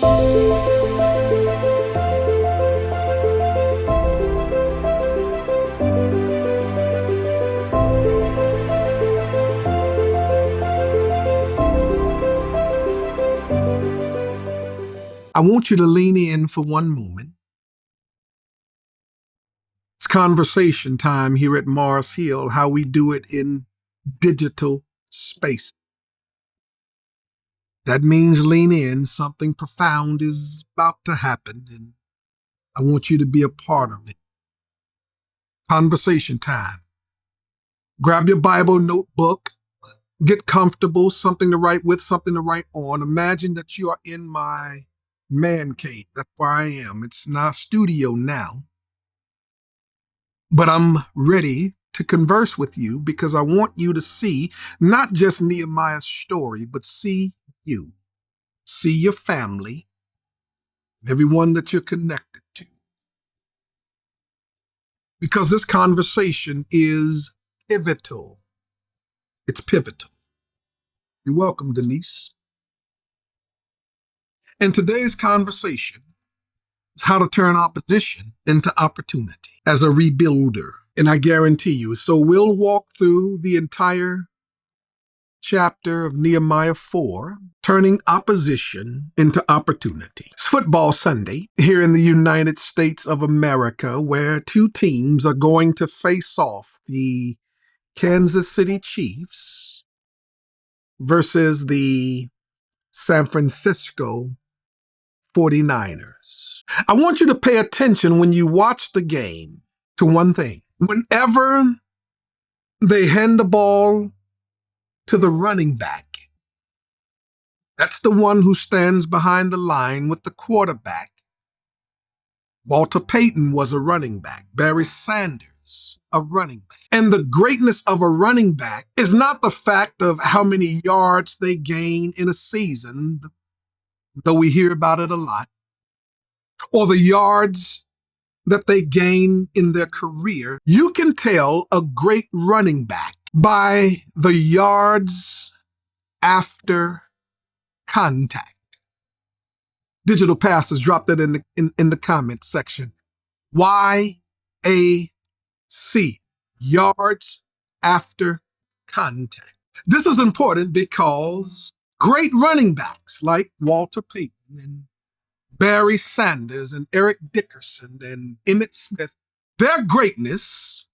I want you to lean in for one moment. It's conversation time here at Mars Hill, how we do it in digital space. That means lean in. Something profound is about to happen, and I want you to be a part of it. Conversation time. Grab your Bible, notebook, get comfortable, something to write with, something to write on. Imagine that you are in my man cave. That's where I am. It's not studio now. But I'm ready to converse with you because I want you to see not just Nehemiah's story, but see you. See your family, everyone that you're connected to. Because this conversation is pivotal. It's pivotal. You're welcome, Denise. And today's conversation is how to turn opposition into opportunity as a rebuilder. And I guarantee you, so we'll walk through the entire chapter of Nehemiah 4, turning opposition into opportunity. It's football Sunday here in the United States of America, where two teams are going to face off: the Kansas City Chiefs versus the San Francisco 49ers. I want you to pay attention when you watch the game to one thing. Whenever they hand the ball to the running back, that's the one who stands behind the line with the quarterback. Walter Payton was a running back. Barry Sanders, a running back. And the greatness of a running back is not the fact of how many yards they gain in a season, though we hear about it a lot, or the yards that they gain in their career. You can tell a great running back by the yards after contact. Digital Pastors, drop that in the comment section. YAC, yards after contact. This is important because great running backs like Walter Payton and Barry Sanders and Eric Dickerson and Emmitt Smith, their greatness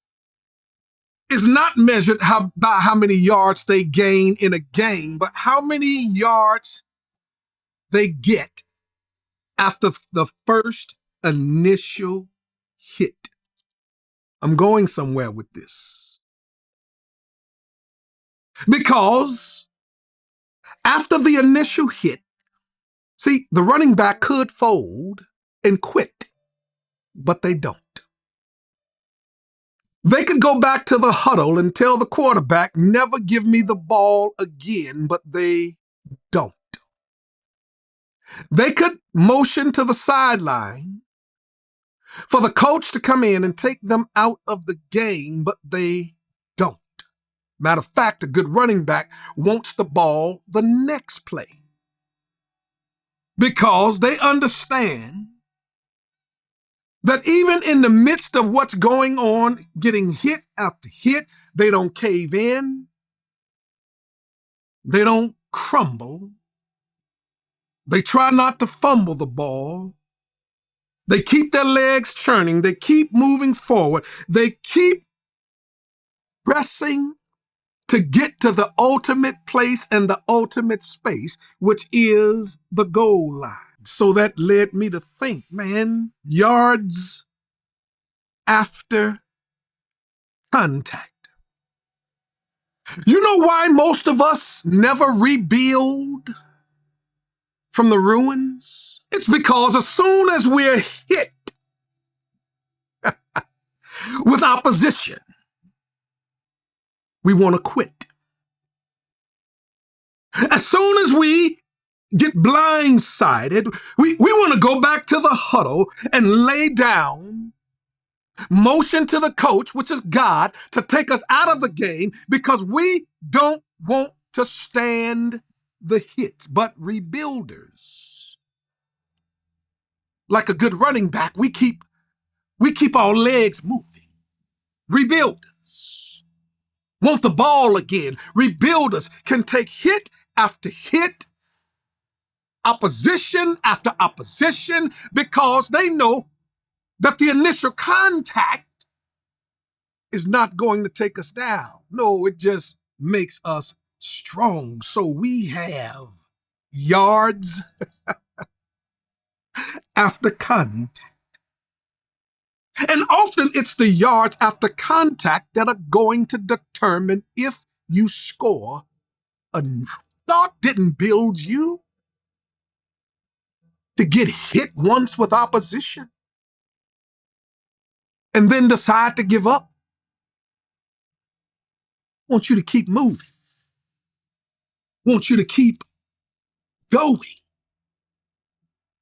is not measured by how many yards they gain in a game, but how many yards they get after the first initial hit. I'm going somewhere with this. Because after the initial hit, see, the running back could fold and quit, but they don't. They could go back to the huddle and tell the quarterback, never give me the ball again, but they don't. They could motion to the sideline for the coach to come in and take them out of the game, but they don't. Matter of fact, a good running back wants the ball the next play because they understand that even in the midst of what's going on, getting hit after hit, they don't cave in, they don't crumble, they try not to fumble the ball, they keep their legs churning, they keep moving forward, they keep pressing to get to the ultimate place and the ultimate space, which is the goal line. So that led me to think, man, yards after contact. You know why most of us never rebuild from the ruins? It's because as soon as we're hit with opposition, we want to quit. As soon as we get blindsided, we want to go back to the huddle and lay down, motion to the coach, which is God, to take us out of the game because we don't want to stand the hits. But rebuilders like a good running back, we keep our legs moving. Rebuilders want the ball again. Rebuilders can take hit after hit, opposition after opposition, because they know that the initial contact is not going to take us down. No, it just makes us strong. So we have yards after contact. And often it's the yards after contact that are going to determine if you score enough. God didn't build you to get hit once with opposition and then decide to give up. I want you to keep moving. I want you to keep going.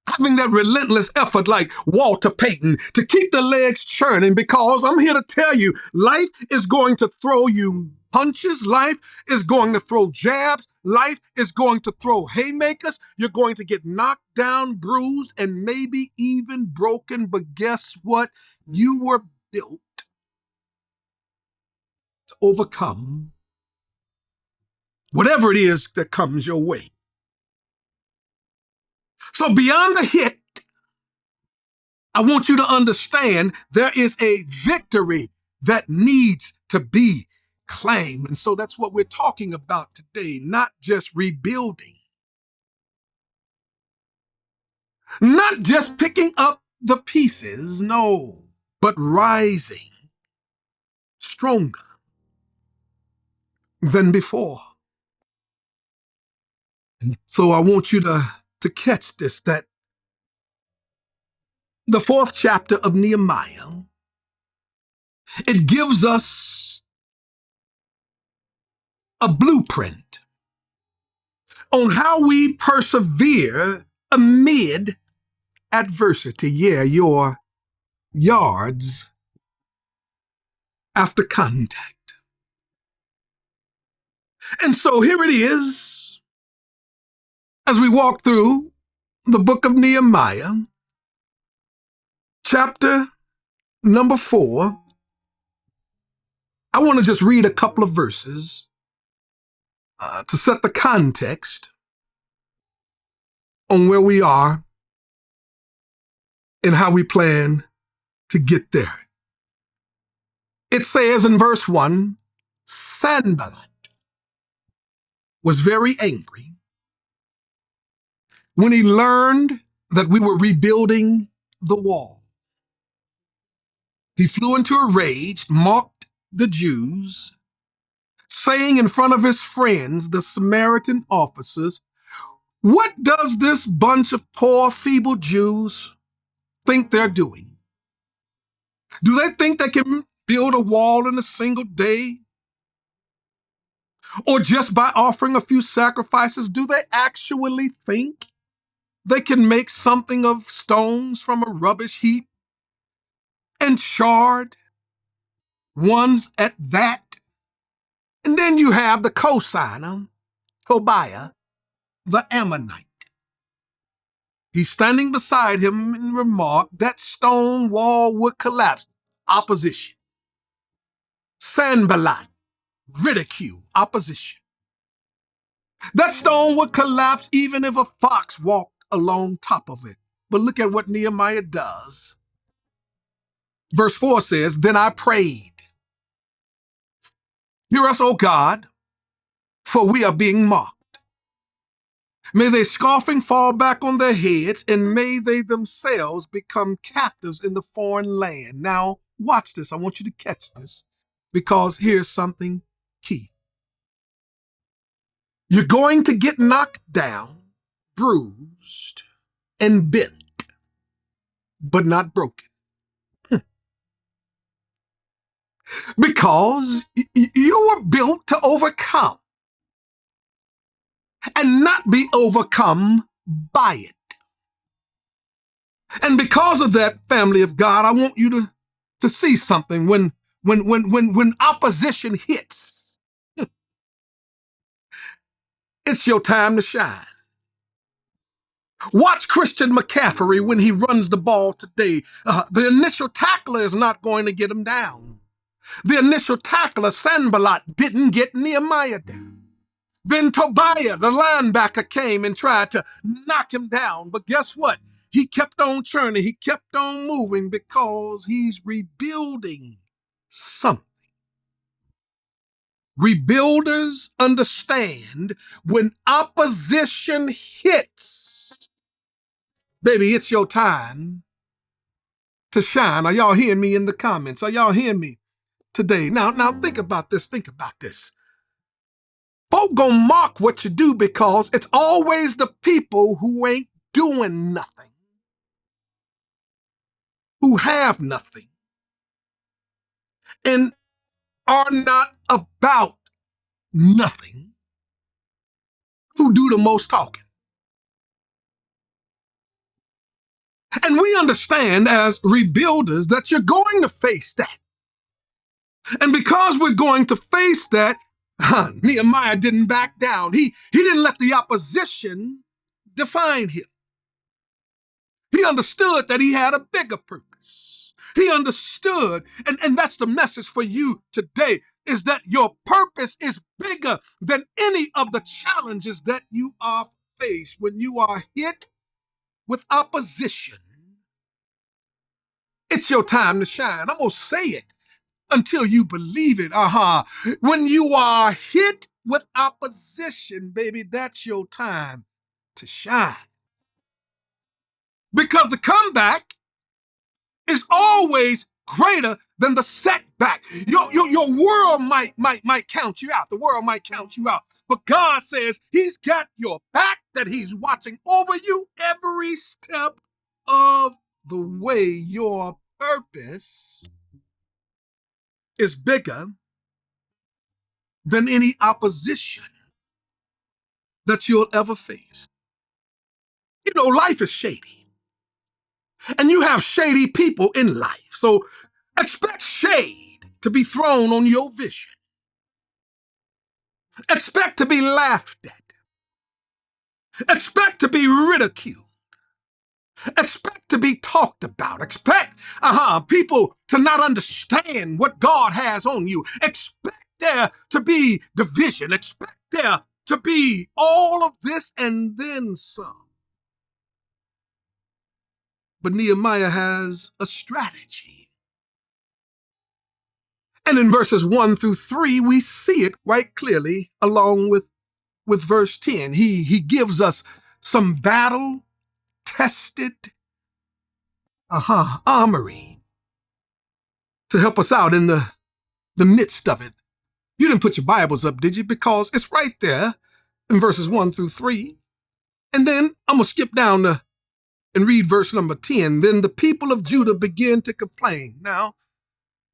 Having that relentless effort like Walter Payton to keep the legs churning, because I'm here to tell you, life is going to throw you punches. Life is going to throw jabs. Life is going to throw haymakers. You're going to get knocked down, bruised, and maybe even broken. But guess what? You were built to overcome whatever it is that comes your way. So beyond the hit, I want you to understand there is a victory that needs to be claimed. And so that's what we're talking about today, not just rebuilding, not just picking up the pieces, no, but rising stronger than before. And so I want you to catch this, that the fourth chapter of Nehemiah, it gives us a blueprint on how we persevere amid adversity. Yeah, your yards after contact. And so here it is, as we walk through the book of Nehemiah, chapter number 4. I want to just read a couple of verses to set the context on where we are and how we plan to get there. It says in verse 1, Sanballat was very angry when he learned that we were rebuilding the wall. He flew into a rage, mocked the Jews, saying in front of his friends, the Samaritan officers, "What does this bunch of poor, feeble Jews think they're doing? Do they think they can build a wall in a single day? Or just by offering a few sacrifices, do they actually think they can make something of stones from a rubbish heap and charred ones at that?" And then you have the cosigner, Tobiah, the Ammonite. He's standing beside him and remarked that stone wall would collapse. Opposition. Sanballat, ridicule, opposition. That stone would collapse even if a fox walked along top of it. But look at what Nehemiah does. Verse 4 says, "Then I prayed, hear us, O God, for we are being mocked. May they scoffing fall back on their heads, and may they themselves become captives in the foreign land." Now, watch this. I want you to catch this, because here's something key. You're going to get knocked down, bruised, and bent, but not broken. Because you were built to overcome and not be overcome by it. And because of that, family of God, I want you to see something. When opposition hits, it's your time to shine. Watch Christian McCaffrey when he runs the ball today. The initial tackler is not going to get him down. The initial tackler, Sanballat, didn't get Nehemiah down. Then Tobiah, the linebacker, came and tried to knock him down. But guess what? He kept on churning. He kept on moving because he's rebuilding something. Rebuilders understand when opposition hits, baby, it's your time to shine. Are y'all hearing me in the comments? Are y'all hearing me today? Now think about this. Think about this. Folk gonna mock what you do because it's always the people who ain't doing nothing, who have nothing, and are not about nothing, who do the most talking. And we understand as rebuilders that you're going to face that. And because we're going to face that, Nehemiah didn't back down. He didn't let the opposition define him. He understood that he had a bigger purpose. He understood, and that's the message for you today, is that your purpose is bigger than any of the challenges that you are faced. When you are hit with opposition, it's your time to shine. I'm going to say it until you believe it. When you are hit with opposition, baby, that's your time to shine. Because the comeback is always greater than the setback. Your world might count you out. The world might count you out. But God says he's got your back, that he's watching over you every step of the way. Your purpose is bigger than any opposition that you'll ever face. You know, life is shady, and you have shady people in life. So expect shade to be thrown on your vision. Expect to be laughed at. Expect to be ridiculed. Expect to be talked about. Expect people to not understand what God has on you. Expect there to be division. Expect there to be all of this and then some. But Nehemiah has a strategy. And in verses 1 through 3, we see it quite clearly along with verse 10. He gives us some battle-tested armory to help us out in the midst of it. You didn't put your Bibles up, did you? Because it's right there in verses 1 through 3. And then I'm going to skip down and read verse number 10. Then the people of Judah began to complain. Now,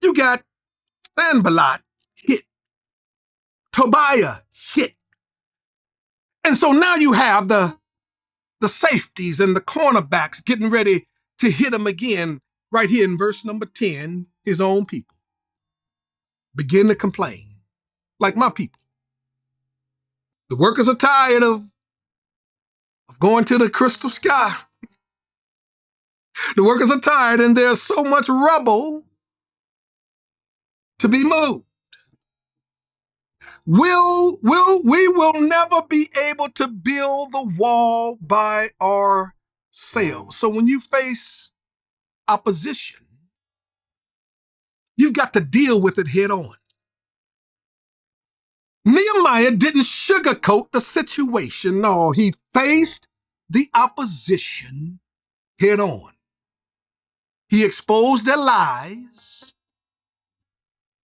you got Sanballat hit, Tobiah hit. And so now you have the safeties and the cornerbacks getting ready to hit him again. Right here in verse number 10, his own people begin to complain, like my people. The workers are tired of going to the crystal sky. The workers are tired, and there's so much rubble to be moved. We will never be able to build the wall by ourselves. So when you face opposition, you've got to deal with it head on. Nehemiah didn't sugarcoat the situation. No, he faced the opposition head on. He exposed their lies,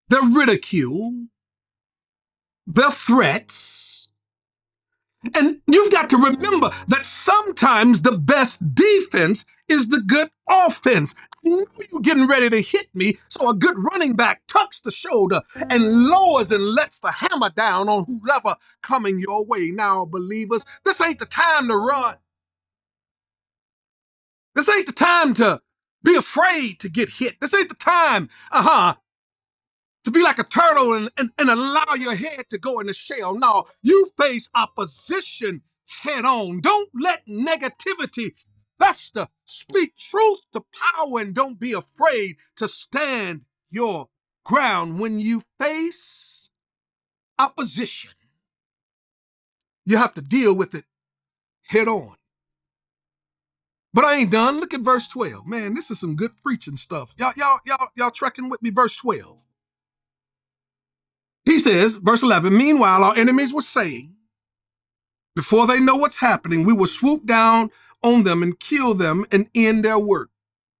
their ridicule, their threats. And you've got to remember that sometimes the best defense is the good offense. I know you're getting ready to hit me, so a good running back tucks the shoulder and lowers and lets the hammer down on whoever coming your way. Now, believers, this ain't the time to run. This ain't the time to be afraid to get hit. This ain't the time, to be like a turtle and allow your head to go in the shell. No, you face opposition head on. Don't let negativity fester. Speak truth to power and don't be afraid to stand your ground. When you face opposition, you have to deal with it head on. But I ain't done. Look at verse 12. Man, this is some good preaching stuff. Y'all trekking with me. Verse 12. He says, verse 11, meanwhile, our enemies were saying, before they know what's happening, we will swoop down on them and kill them and end their work.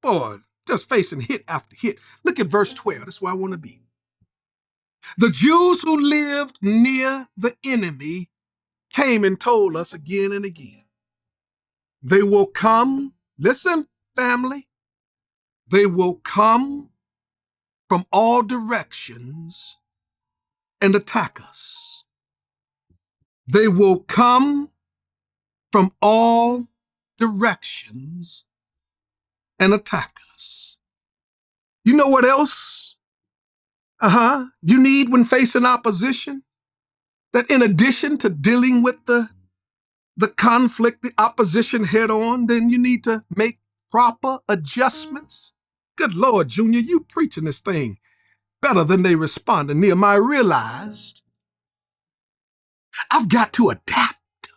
Boy, just facing hit after hit. Look at verse 12. That's where I want to be. The Jews who lived near the enemy came and told us again and again. They will come, listen, family, they will come from all directions and attack us. They will come from all directions and attack us. You know what else? You need when facing opposition? That in addition to dealing with the conflict, the opposition head on, then you need to make proper adjustments. Good Lord, Junior, you preaching this thing better than they responded. Nehemiah realized, I've got to adapt.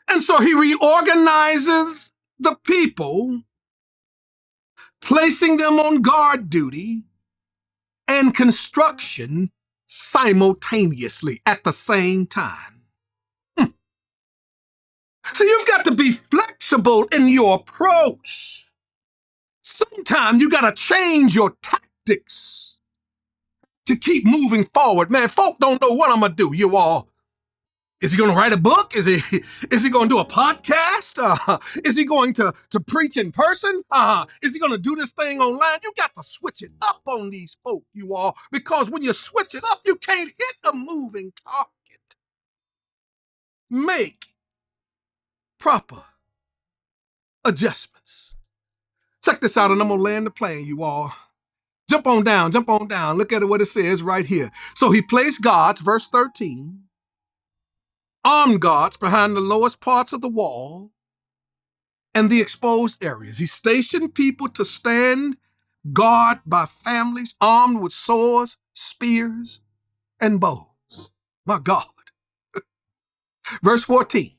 And so he reorganizes the people, placing them on guard duty and construction simultaneously at the same time. So you've got to be flexible in your approach. Sometimes you got to change your tactics to keep moving forward. Man, folk don't know what I'm going to do, you all. Is he going to write a book? Is he going to do a podcast? Is he going to preach in person? Is he going to do this thing online? You got to switch it up on these folk, you all, because when you switch it up, you can't hit a moving target. Make proper adjustments. Check this out, and I'm going to land the plane, you all. Jump on down. Look at what it says right here. So he placed guards, verse 13, armed guards behind the lowest parts of the wall and the exposed areas. He stationed people to stand guard by families armed with swords, spears, and bows. My God. Verse 14.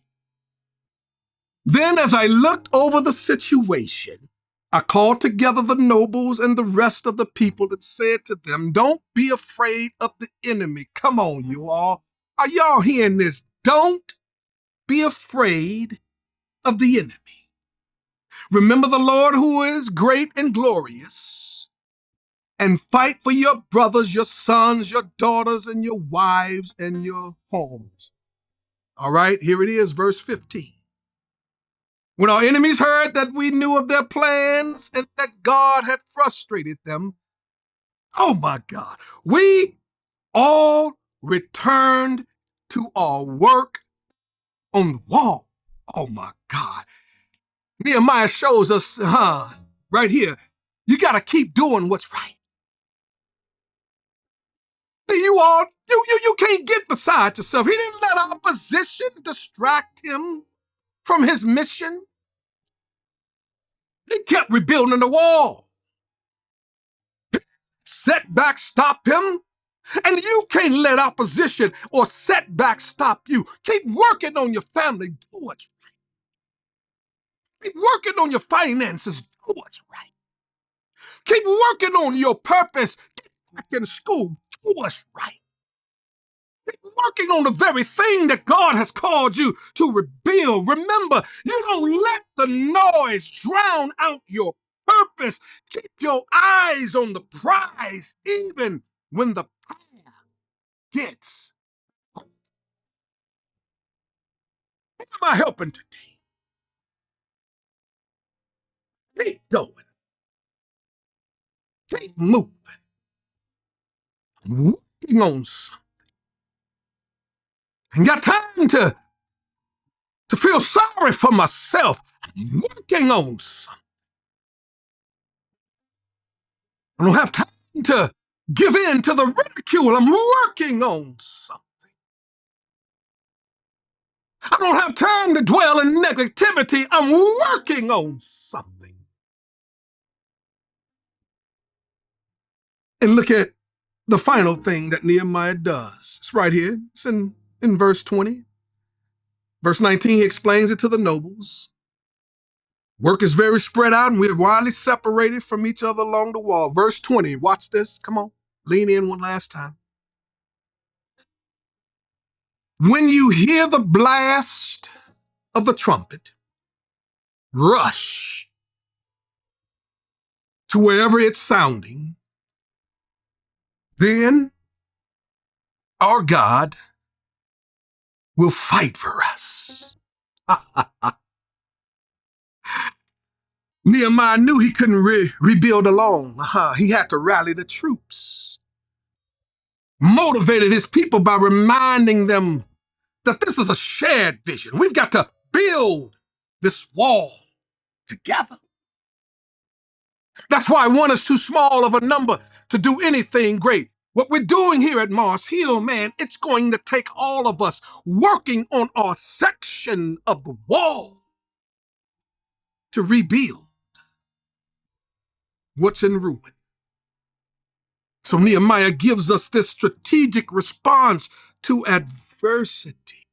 Then as I looked over the situation, I called together the nobles and the rest of the people and said to them, don't be afraid of the enemy. Come on, you all. Are y'all hearing this? Don't be afraid of the enemy. Remember the Lord who is great and glorious, and fight for your brothers, your sons, your daughters, and your wives and your homes. All right, here it is, verse 15. When our enemies heard that we knew of their plans and that God had frustrated them, oh my God, we all returned to our work on the wall. Oh my God. Nehemiah shows us, right here, you got to keep doing what's right. You all, you can't get beside yourself. He didn't let opposition distract him from his mission. He kept rebuilding the wall. Setbacks stop him. And you can't let opposition or setbacks stop you. Keep working on your family. Do what's right. Keep working on your finances. Do what's right. Keep working on your purpose. Get back in school. Do what's right. Keep working on the very thing that God has called you to rebuild. Remember, you don't let the noise drown out your purpose. Keep your eyes on the prize, even when the path gets. Who am I helping today? Keep going. Keep moving. I'm working on something. Ain't got time to feel sorry for myself. I'm working on something. I don't have time to give in to the ridicule. I'm working on something. I don't have time to dwell in negativity. I'm working on something. And look at the final thing that Nehemiah does. It's right here. It's in verse 20. Verse 19, he explains it to the nobles. Work is very spread out and we're widely separated from each other along the wall. Verse 20, watch this. Come on. Lean in one last time. When you hear the blast of the trumpet, rush to wherever it's sounding. Then our God will fight for us. Nehemiah knew he couldn't rebuild alone. He had to rally the troops. Motivated his people by reminding them that this is a shared vision. We've got to build this wall together. That's why one is too small of a number to do anything great. What we're doing here at Mars Hill, man, it's going to take all of us working on our section of the wall to rebuild what's in ruin. So Nehemiah gives us this strategic response to adversity.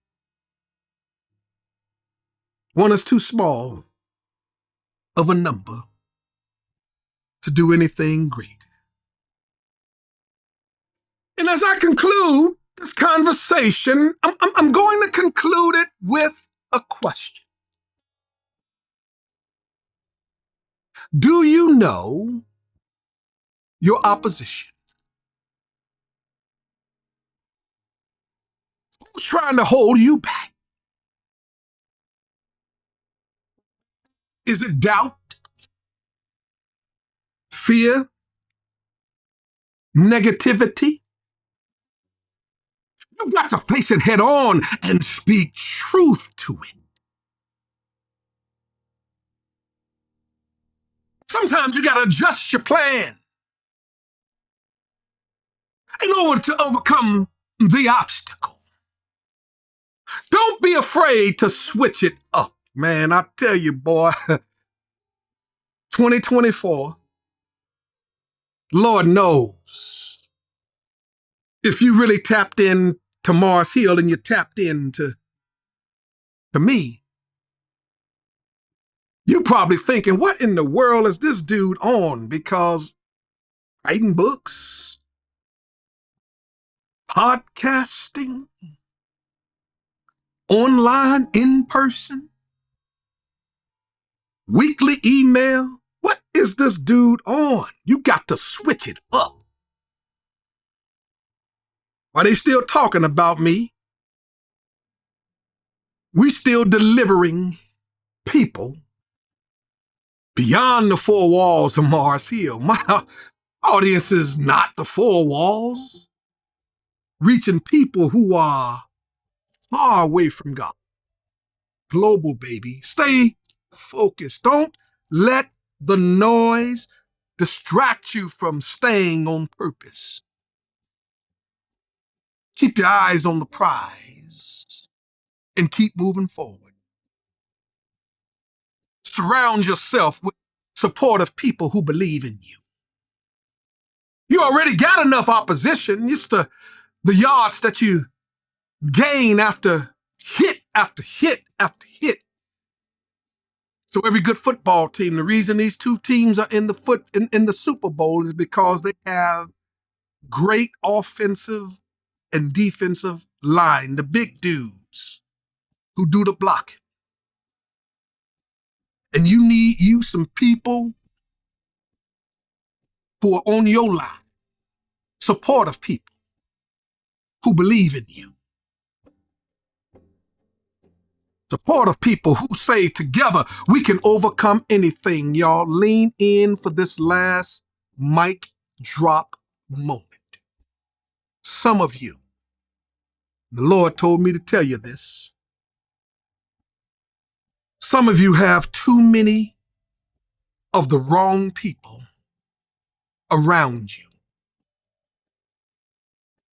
One is too small of a number to do anything great. And as I conclude this conversation, I'm going to conclude it with a question. Do you know your opposition? Who's trying to hold you back? Is it doubt, fear, negativity? You've got to face it head on and speak truth to it. Sometimes you got to adjust your plan in order to overcome the obstacle. Don't be afraid to switch it up. Man, I tell you, boy, 2024, Lord knows. If you really tapped in to Mars Hill and you tapped in to me, you're probably thinking, what in the world is this dude on? Because writing books, podcasting, online, in person, weekly email. What is this dude on? You got to switch it up. Are they still talking about me? We still delivering people beyond the four walls of Mars Hill. My audience is not the four walls, reaching people who are far away from God. Global, baby. Stay focused. Don't let the noise distract you from staying on purpose. Keep your eyes on the prize and keep moving forward. Surround yourself with supportive people who believe in you. You already got enough opposition. It's the yards that you gain after hit after hit after hit. So every good football team, the reason these two teams are in the Super Bowl is because they have great offensive and defensive line, the big dudes who do the blocking. And you need some people who are on your line, supportive people who believe in you. Supportive people who say together we can overcome anything. Y'all lean in for this last mic drop moment. Some of you, the Lord told me to tell you this. Some of you have too many of the wrong people around you.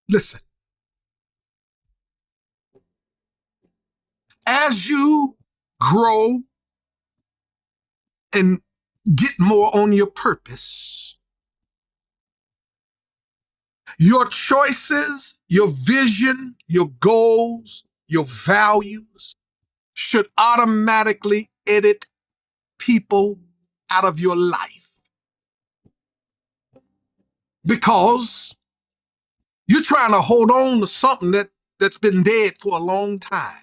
Listen, As you grow and get more on your purpose, your choices, your vision, your goals, your values should automatically edit people out of your life because you're trying to hold on to something that's been dead for a long time.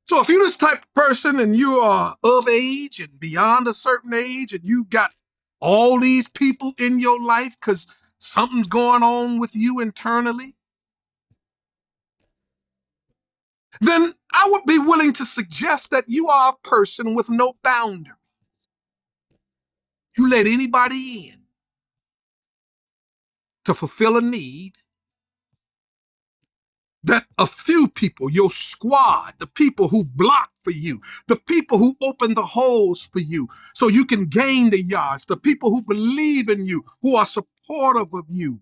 So if you're this type of person and you are of age and beyond a certain age and you got all these people in your life because something's going on with you internally, then I would be willing to suggest that you are a person with no boundary. You let anybody in to fulfill a need that a few people, your squad, the people who block for you, the people who open the holes for you so you can gain the yards, the people who believe in you, who are supportive of you,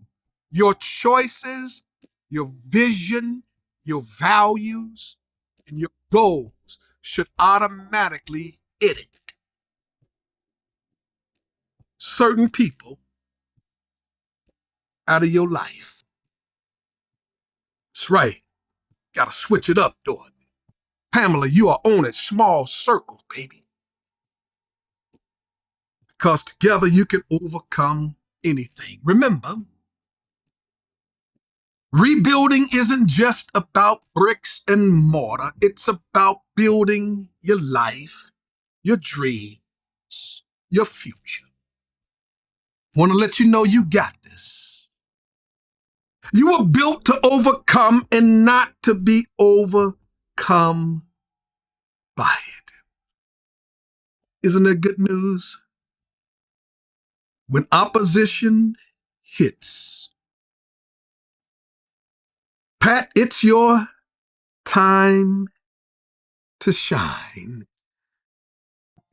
your choices, your vision, your values, and your goals should automatically edit certain people out of your life. That's right. Gotta switch it up, Dorothy. Pamela, you are on a small circle, baby. Because together you can overcome anything. Remember, rebuilding isn't just about bricks and mortar, it's about building your life, your dreams, your future. Want to let you know you got this. You were built to overcome and not to be overcome by it. Isn't that good news? When opposition hits, Pat, it's your time to shine.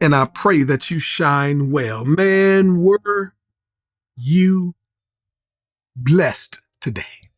And I pray that you shine well. Man, were you blessed today?